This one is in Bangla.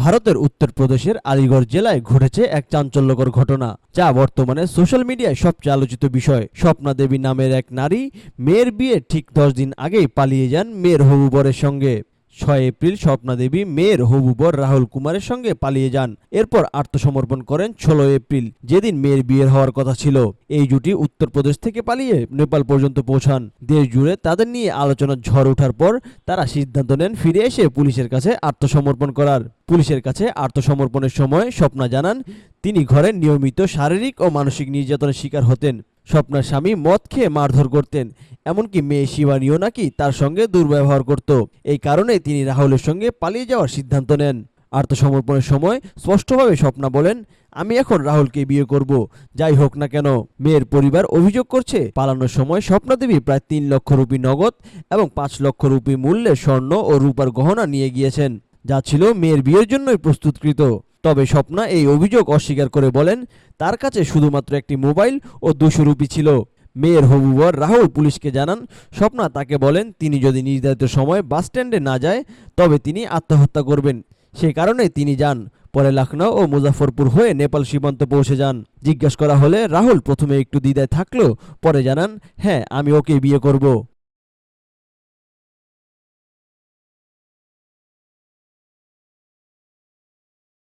ভারতের উত্তরপ্রদেশের আলিগড় জেলায় ঘটেছে এক চাঞ্চল্যকর ঘটনা, যা বর্তমানে সোশ্যাল মিডিয়ায় সবচেয়ে আলোচিত বিষয়। স্বপ্না দেবী নামের এক নারী মেয়ের বিয়ে ঠিক 10 দিন আগেই পালিয়ে যান মেয়ের হবু বরের সঙ্গে। 6 এপ্রিল স্বপ্না দেবী মেয়ের হবু বর রাহুল কুমারের সঙ্গে পালিয়ে যান। এরপর আত্মসমর্পণ করেন 16 এপ্রিল, যেদিন মেয়ের বিয়ের হওয়ার কথা ছিল। এই জুটি উত্তরপ্রদেশ থেকে পালিয়ে নেপাল পর্যন্ত পৌঁছান। দেশ জুড়ে তাদের নিয়ে আলোচনার ঝড় ওঠার পর তারা সিদ্ধান্ত নেন ফিরে এসে পুলিশের কাছে আত্মসমর্পণ করার। পুলিশের কাছে আত্মসমর্পণের সময় স্বপ্না জানান, তিনি ঘরে নিয়মিত শারীরিক ও মানসিক নির্যাতনের শিকার হতেন। স্বপ্নার স্বামী মদ খেয়ে মারধর করতেন, এমনকি মেয়ে শিবানীও নাকি তার সঙ্গে দুর্ব্যবহার করত। এই কারণে তিনি রাহুলের সঙ্গে পালিয়ে যাওয়ার সিদ্ধান্ত নেন। আত্মসমর্পণের সময় স্পষ্টভাবে স্বপ্না বলেন, আমি এখন রাহুলকে বিয়ে করব, যাই হোক না কেন। মেয়ের পরিবার অভিযোগ করছে, পালানোর সময় স্বপ্না দেবী প্রায় 3 লক্ষ রুপি নগদ এবং 5 লক্ষ রুপি মূল্যের স্বর্ণ ও রূপার গহনা নিয়ে গিয়েছেন, যা ছিল মেয়ের বিয়ের জন্যই প্রস্তুতকৃত। তবে স্বপ্না এই অভিযোগ অস্বীকার করে বলেন, তার কাছে শুধুমাত্র একটি মোবাইল ও 200 রুপি ছিল। মেয়ের হবু বর রাহুল পুলিশকে জানান, স্বপ্না তাকে বলেন তিনি যদি নির্ধারিত সময় বাস স্ট্যান্ডে না যায় তবে তিনি আত্মহত্যা করবেন। সে কারণে তিনি যান। পরে লখনউ ও মুজাফরপুর হয়ে নেপাল সীমান্ত পৌঁছে যান। জিজ্ঞাসা করা হলে রাহুল প্রথমে একটু দ্বিধায় থাকলেও পরে জানান, হ্যাঁ, আমি ওকে বিয়ে করব।